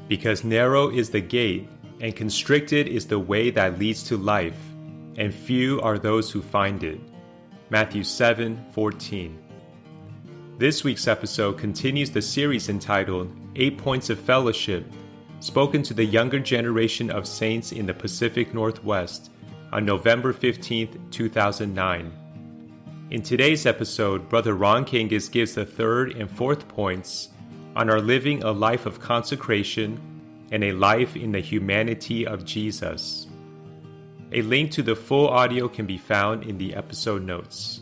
Because narrow is the gate, and constricted is the way that leads to life, and few are those who find it. Matthew 7:14. This week's episode continues the series entitled 8 Points of Fellowship, spoken to the younger generation of saints in the Pacific Northwest on November 15, 2009. In today's episode, Brother Ron Kangas gives the third and fourth points on our living a life of consecration and a life in the humanity of Jesus. A link to the full audio can be found in the episode notes.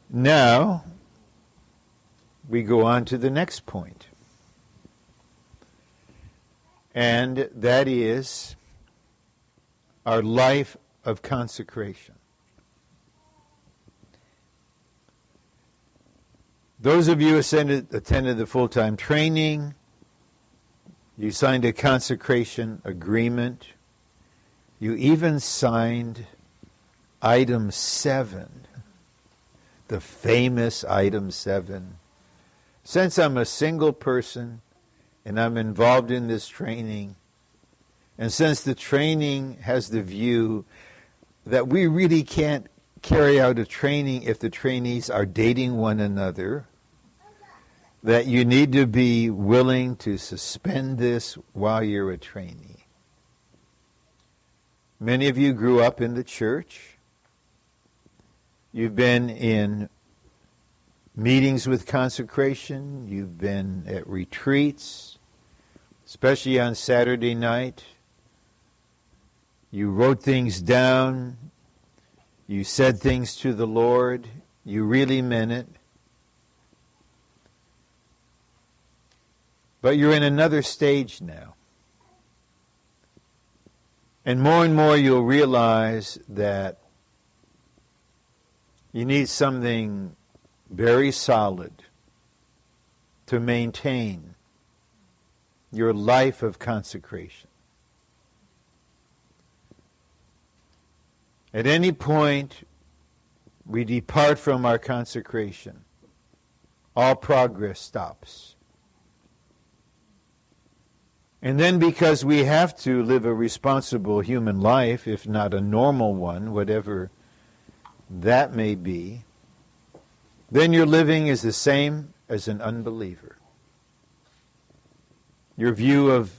Now, we go on to the next point. And that is our life of consecration. Those of you who attended the full-time training, you signed a consecration agreement. You even signed item 7, the famous item 7. Since I'm a single person and I'm involved in this training, and since the training has the view that we really can't carry out a training if the trainees are dating one another, that you need to be willing to suspend this while you're a trainee. Many of you grew up in the church. You've been in meetings with consecration. You've been at retreats, especially on Saturday night. You wrote things down. You said things to the Lord. You really meant it. But you're in another stage now. And more you'll realize that you need something very solid to maintain your life of consecration. At any point we depart from our consecration, all progress stops. And then because we have to live a responsible human life, if not a normal one, whatever that may be, then your living is the same as an unbeliever. Your view of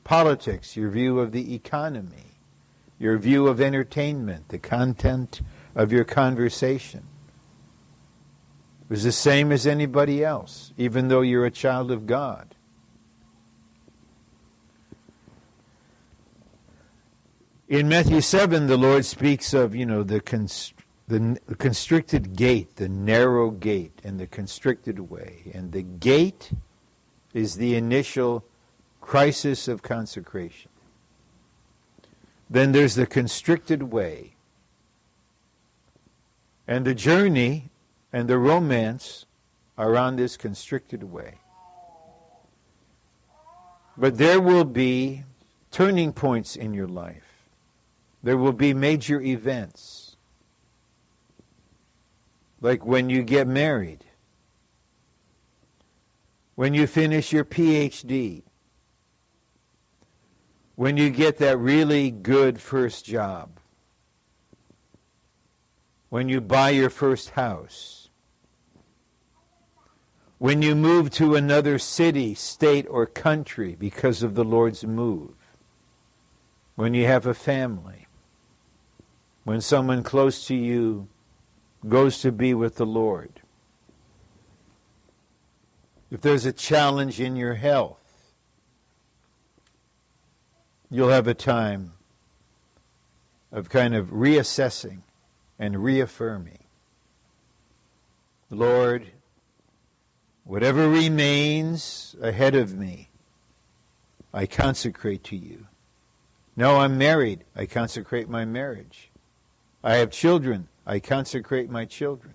politics, your view of the economy, your view of entertainment, the content of your conversation is the same as anybody else, even though you're a child of God. In Matthew 7, the Lord speaks of, the constricted gate, the narrow gate, and the constricted way. And the gate is the initial crisis of consecration. Then there's the constricted way. And the journey and the romance are on this constricted way. But there will be turning points in your life. There will be major events. Like when you get married. When you finish your PhD. When you get that really good first job. When you buy your first house. When you move to another city, state, or country because of the Lord's move. When you have a family. When someone close to you goes to be with the Lord. If there's a challenge in your health, you'll have a time of kind of reassessing and reaffirming. Lord, whatever remains ahead of me, I consecrate to you. No, I'm married. I consecrate my marriage. I have children. I consecrate my children.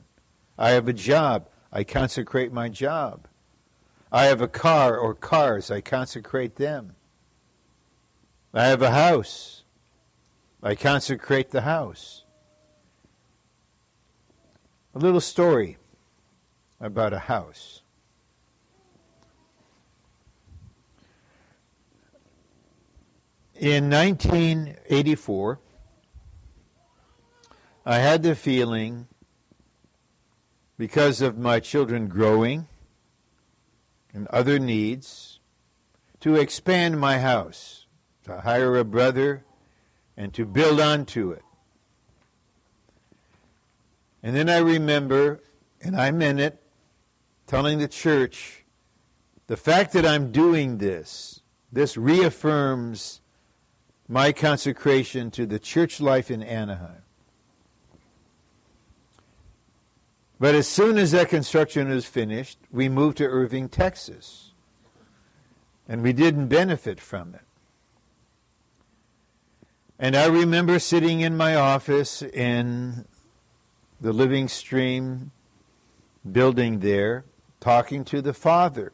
I have a job. I consecrate my job. I have a car or cars. I consecrate them. I have a house. I consecrate the house. A little story. about a house. In 1984, I had the feeling, because of my children growing and other needs, to expand my house, to hire a brother, and to build onto it. And then I remember, and I meant it, telling the church, the fact that I'm doing this reaffirms my consecration to the church life in Anaheim. But as soon as that construction was finished, we moved to Irving, Texas. And we didn't benefit from it. And I remember sitting in my office in the Living Stream building there, talking to the Father.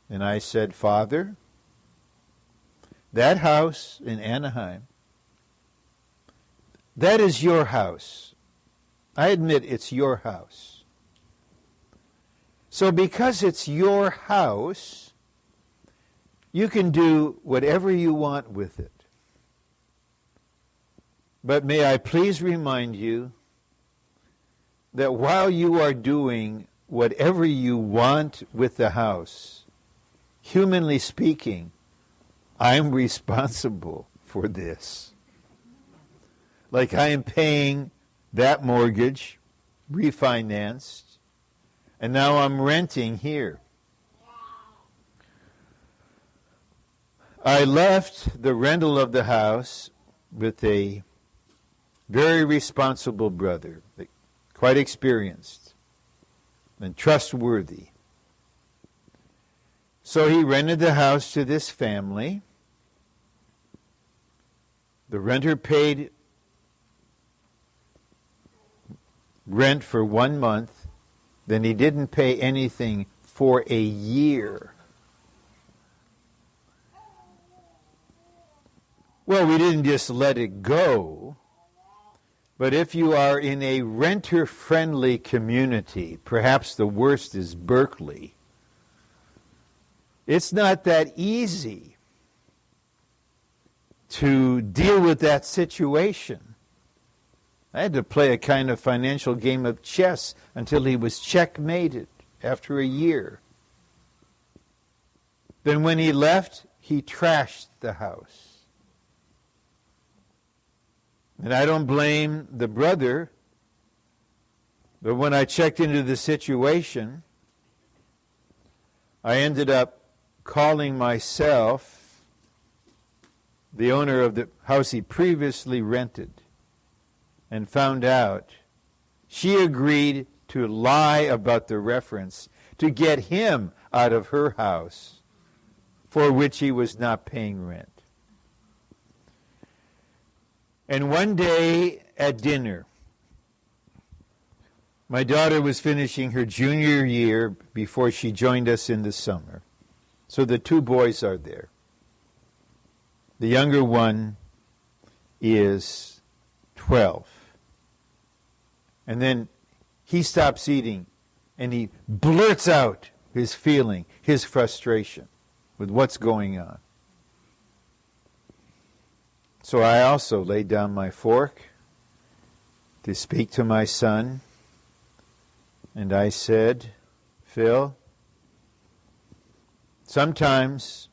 And I said, Father, that house in Anaheim, that is your house. I admit it's your house. So because it's your house, you can do whatever you want with it. But may I please remind you that while you are doing whatever you want with the house, humanly speaking, I'm responsible for this. Like I am paying that mortgage, refinanced, and now I'm renting here. I left the rental of the house with a very responsible brother, quite experienced and trustworthy. So he rented the house to this family. The renter paid rent for 1 month, then he didn't pay anything for a year. Well, we didn't just let it go, but if you are in a renter-friendly community, perhaps the worst is Berkeley, it's not that easy to deal with that situation. I had to play a kind of financial game of chess until he was checkmated after a year. Then when he left, he trashed the house. And I don't blame the brother, but when I checked into the situation, I ended up calling myself the owner of the house he previously rented, and found out she agreed to lie about the reference to get him out of her house for which he was not paying rent. And one day at dinner, my daughter was finishing her junior year before she joined us in the summer. So the two boys are there. The younger one is 12. And then he stops eating and he blurts out his feeling, his frustration with what's going on. So I also laid down my fork to speak to my son, and I said, Phil, sometimes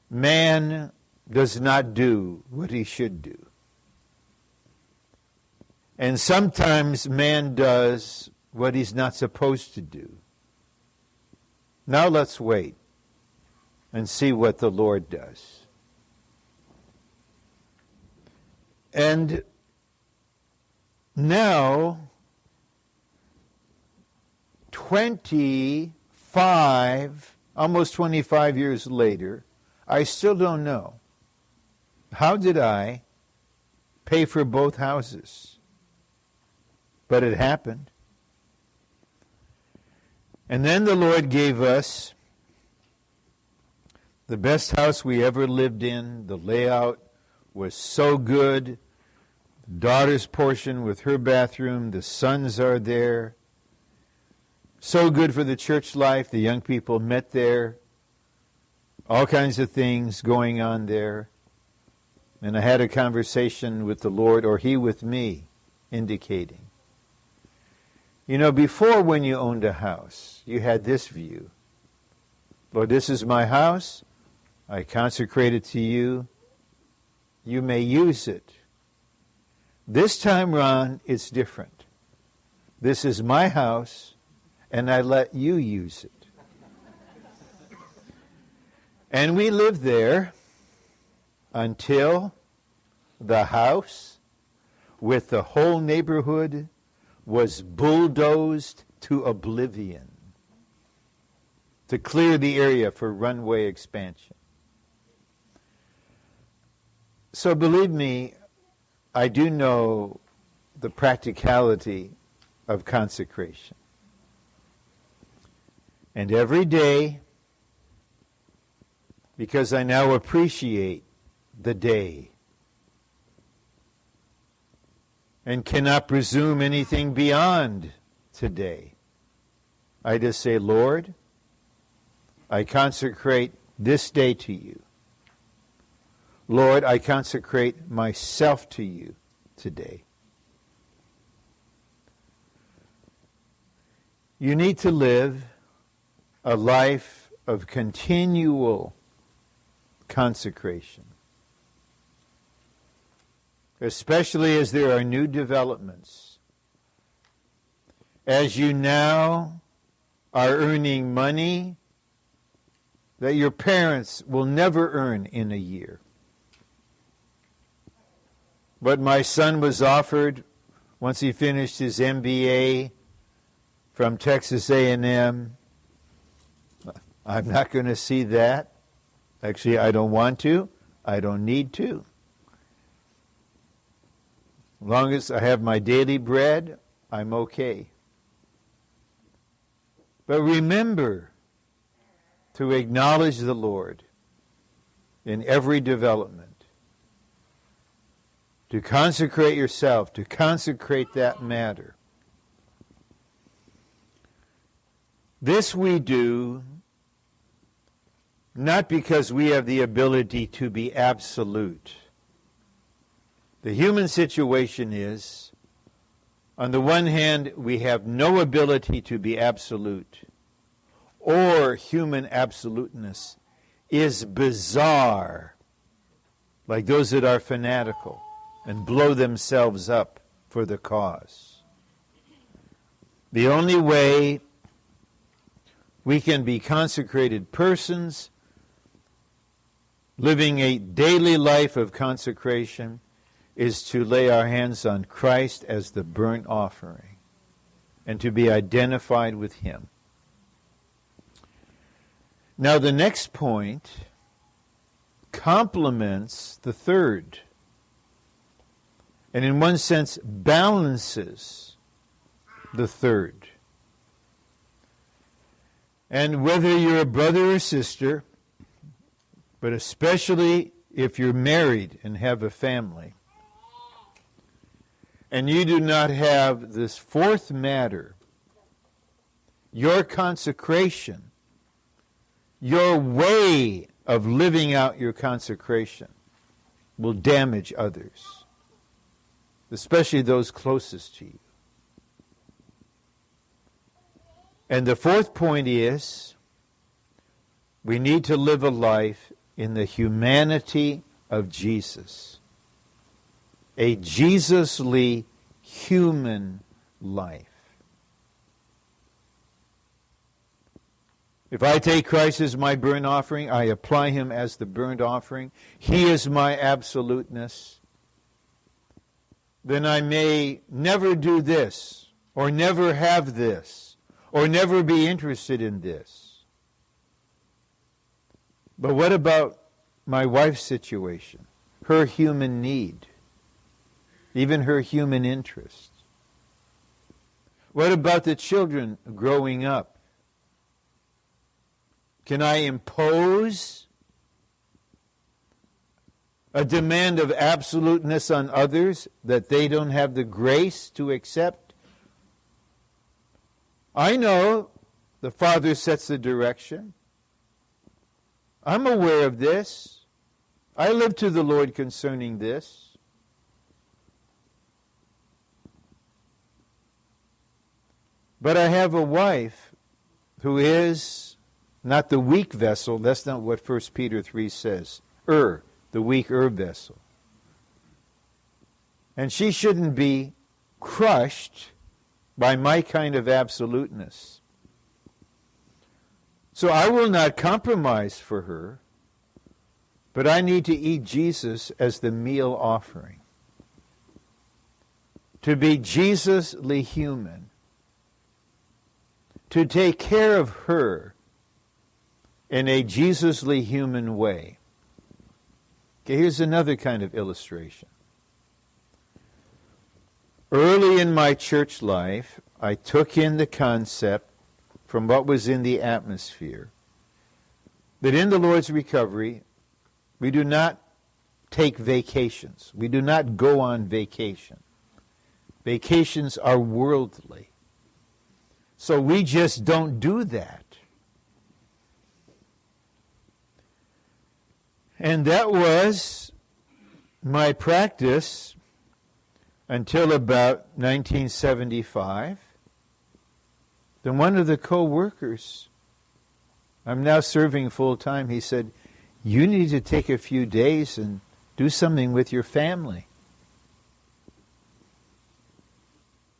man does not do what he should do. And sometimes man does what he's not supposed to do. Now let's wait and see what the Lord does. And now, almost 25 years later, I still don't know. How did I pay for both houses? But it happened. And then the Lord gave us the best house we ever lived in. The layout was so good. The daughter's portion with her bathroom, the sons are there. So good for the church life. The young people met there. All kinds of things going on there. And I had a conversation with the Lord, or He with me, indicating. You know, before, when you owned a house, you had this view. Lord, this is my house. I consecrate it to you. You may use it. This time, Ron, it's different. This is my house, and I let you use it. And we lived there until the house with the whole neighborhood was bulldozed to oblivion to clear the area for runway expansion. So believe me, I do know the practicality of consecration. And every day, because I now appreciate the day and cannot presume anything beyond today, I just say, Lord, I consecrate this day to you. Lord, I consecrate myself to you today. You need to live a life of continual consecration, especially as there are new developments. As you now are earning money that your parents will never earn in a year. But my son was offered, once he finished his MBA from Texas A&M, I'm not going to see that. Actually, I don't want to. I don't need to. As long as I have my daily bread, I'm okay. But remember to acknowledge the Lord in every development. To consecrate yourself, to consecrate that matter. This we do not because we have the ability to be absolute. The human situation is, on the one hand, we have no ability to be absolute, or human absoluteness is bizarre, like those that are fanatical and blow themselves up for the cause. The only way we can be consecrated persons living a daily life of consecration is to lay our hands on Christ as the burnt offering and to be identified with Him. Now the next point complements the third, and in one sense balances the third. And whether you're a brother or sister, but especially if you're married and have a family, and you do not have this fourth matter, your consecration, your way of living out your consecration will damage others, especially those closest to you. And the fourth point is, we need to live a life in the humanity of Jesus. A Jesusly human life. If I take Christ as my burnt offering, I apply Him as the burnt offering, He is my absoluteness, then I may never do this, or never have this, or never be interested in this. But what about my wife's situation? Her human need, even her human interest? What about the children growing up? Can I impose a demand of absoluteness on others that they don't have the grace to accept? I know The Father sets the direction. I'm aware of this. I live to the Lord concerning this. But I have a wife who is not the weak vessel. That's not what 1 Peter 3 says. The weaker vessel. And she shouldn't be crushed by my kind of absoluteness. So I will not compromise for her, but I need to eat Jesus as the meal offering. To be Jesusly human. To take care of her in a Jesusly human way. Okay, here's another kind of illustration. Early in my church life, I took in the concept from what was in the atmosphere that in the Lord's recovery, we do not take vacations. We do not go on vacation. Vacations are worldly. So we just don't do that. And that was my practice until about 1975. Then one of the co-workers, I'm now serving full-time, he said, you need to take a few days and do something with your family.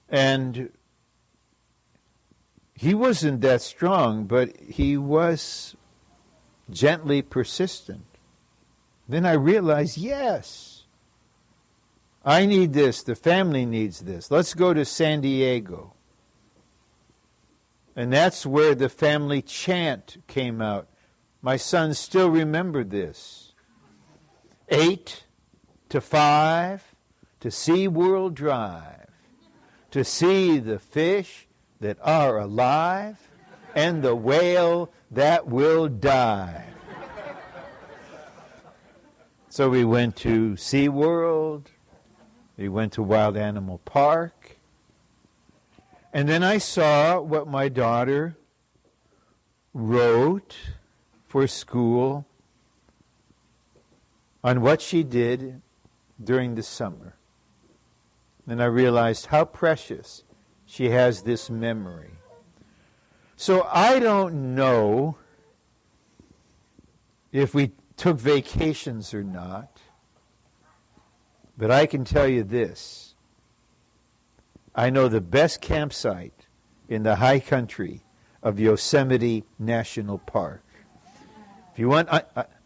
And he wasn't that strong, but he was gently persistent. Then I realized, yes, I need this. The family needs this. Let's go to San Diego. And that's where the family chant came out. My sons still remember this. 8 to 5 to SeaWorld Drive, to see the fish that are alive and the whale that will die. So we went to SeaWorld, we went to Wild Animal Park, and then I saw what my daughter wrote for school on what she did during the summer. And I realized how precious she has this memory. So I don't know if we took vacations or not, but I can tell you this. I know the best campsite in the high country of Yosemite National Park. If you want,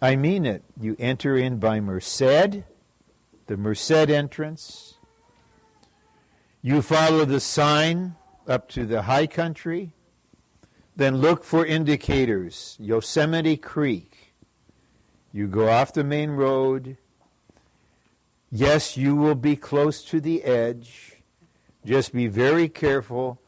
I mean it. You enter in by Merced, the Merced entrance. You follow the sign up to the high country. Then look for indicators. Yosemite Creek. You go off the main road. Yes, you will be close to the edge. Just be very careful.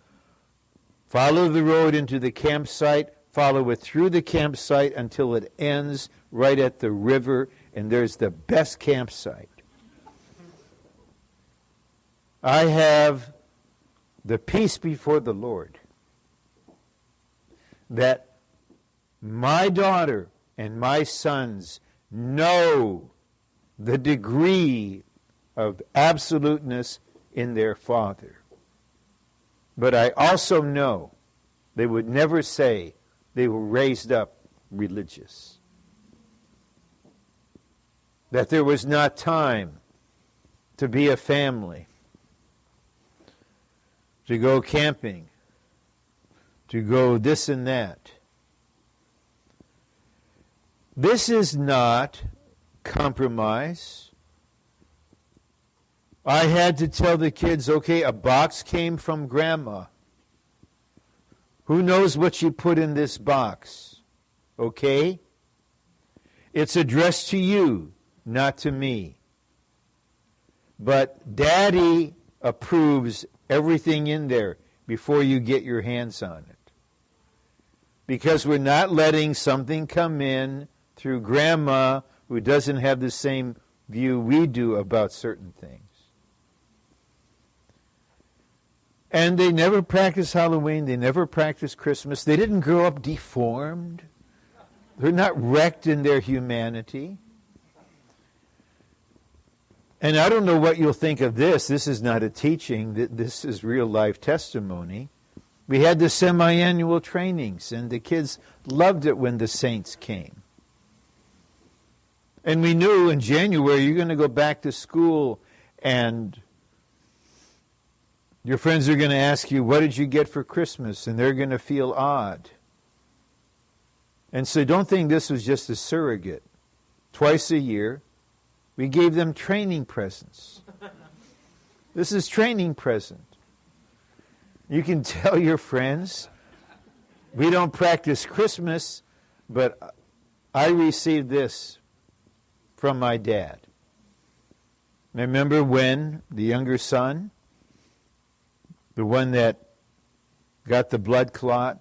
Follow the road into the campsite. Follow it through the campsite until it ends right at the river, and there's the best campsite. I have the peace before the Lord that my daughter and my sons know the degree of absoluteness in their father. But I also know they would never say they were raised up religious. That there was not time to be a family, to go camping, to go this and that. This is not compromise. I had to tell the kids, okay, a box came from Grandma. Who knows what she put in this box? Okay? It's addressed to you, not to me. But Daddy approves everything in there before you get your hands on it. Because we're not letting something come in through Grandma who doesn't have the same view we do about certain things. And they never practiced Halloween. They never practiced Christmas. They didn't grow up deformed. They're not wrecked in their humanity. And I don't know what you'll think of this. This is not a teaching. This is real life testimony. We had the semi-annual trainings, and the kids loved it when the saints came. And we knew in January you're going to go back to school, and your friends are going to ask you, what did you get for Christmas? And they're going to feel odd. And so don't think this was just a surrogate. Twice a year, we gave them training presents. This is training present. You can tell your friends, we don't practice Christmas, but I received this from my dad. And I remember when the younger son, the one that got the blood clot,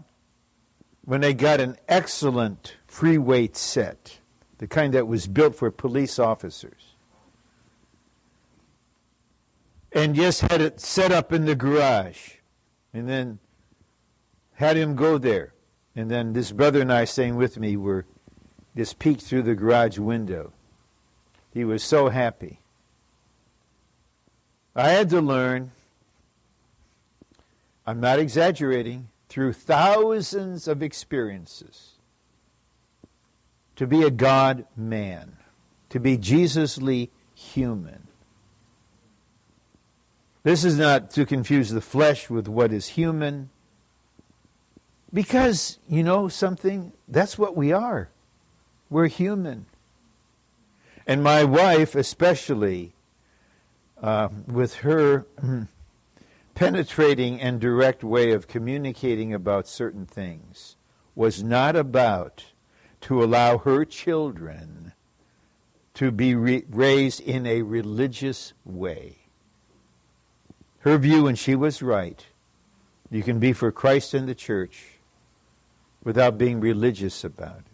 when they got an excellent free weight set, the kind that was built for police officers, and just had it set up in the garage, and then had him go there. And then this brother and I, staying with me, were just peeked through the garage window. He was so happy. I had to learn, I'm not exaggerating, through thousands of experiences, to be a God-man, to be Jesusly human. This is not to confuse the flesh with what is human, because, you know something, that's what we are. We're human. And my wife, especially, with her penetrating and direct way of communicating about certain things, was not about to allow her children to be raised in a religious way. Her view, and she was right, you can be for Christ and the church without being religious about it.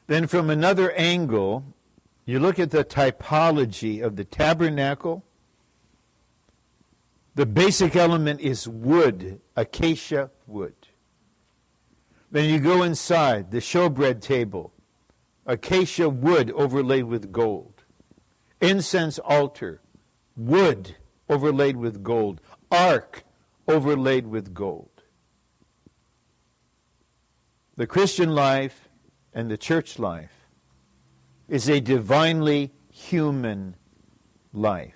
Then from another angle, you look at the typology of the tabernacle. The basic element is wood, acacia wood. Then you go inside, the showbread table, acacia wood overlaid with gold. Incense altar, wood overlaid with gold. Ark overlaid with gold. The Christian life and the church life is a divinely human life.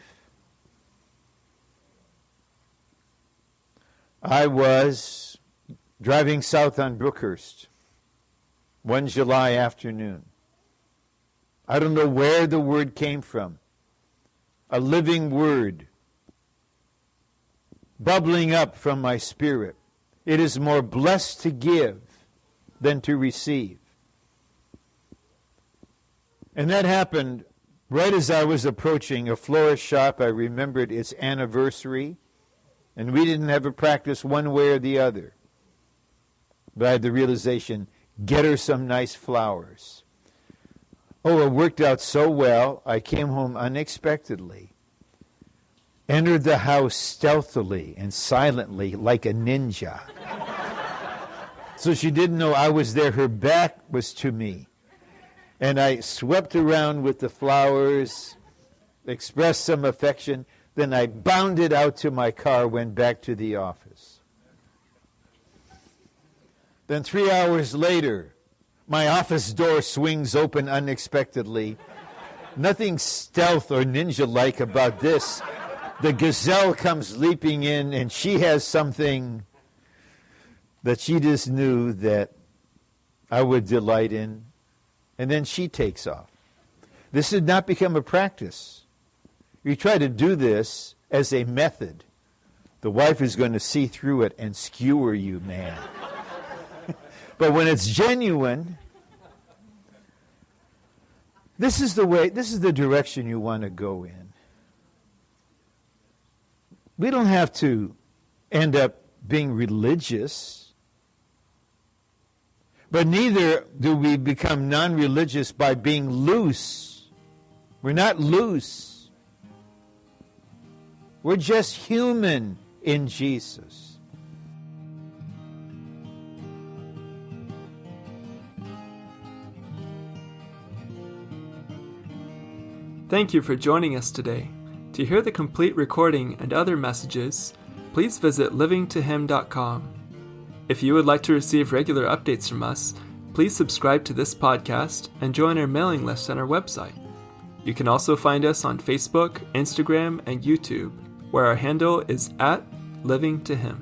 I was driving south on Brookhurst one July afternoon. I don't know where the word came from. A living word bubbling up from my spirit. It is more blessed to give than to receive. And that happened right as I was approaching a florist shop. I remembered its anniversary, and we didn't have a practice one way or the other. But I had the realization, get her some nice flowers. Oh, it worked out so well, I came home unexpectedly, entered the house stealthily and silently like a ninja. So she didn't know I was there. Her back was to me. And I swept around with the flowers, expressed some affection. Then I bounded out to my car, went back to the office. Then 3 hours later, my office door swings open unexpectedly. Nothing stealth or ninja-like about this. The gazelle comes leaping in, and she has something that she just knew that I would delight in. And then she takes off. This did not become a practice. You try to do this as a method, the wife is going to see through it and skewer you, man. But when it's genuine, this is the direction you want to go in. We don't have to end up being religious, but neither do we become non-religious by being loose. We're not loose. We're just human in Jesus. Thank you for joining us today. To hear the complete recording and other messages, please visit livingtohim.com. If you would like to receive regular updates from us, please subscribe to this podcast and join our mailing list on our website. You can also find us on Facebook, Instagram, and YouTube, where our handle is @LivingToHim.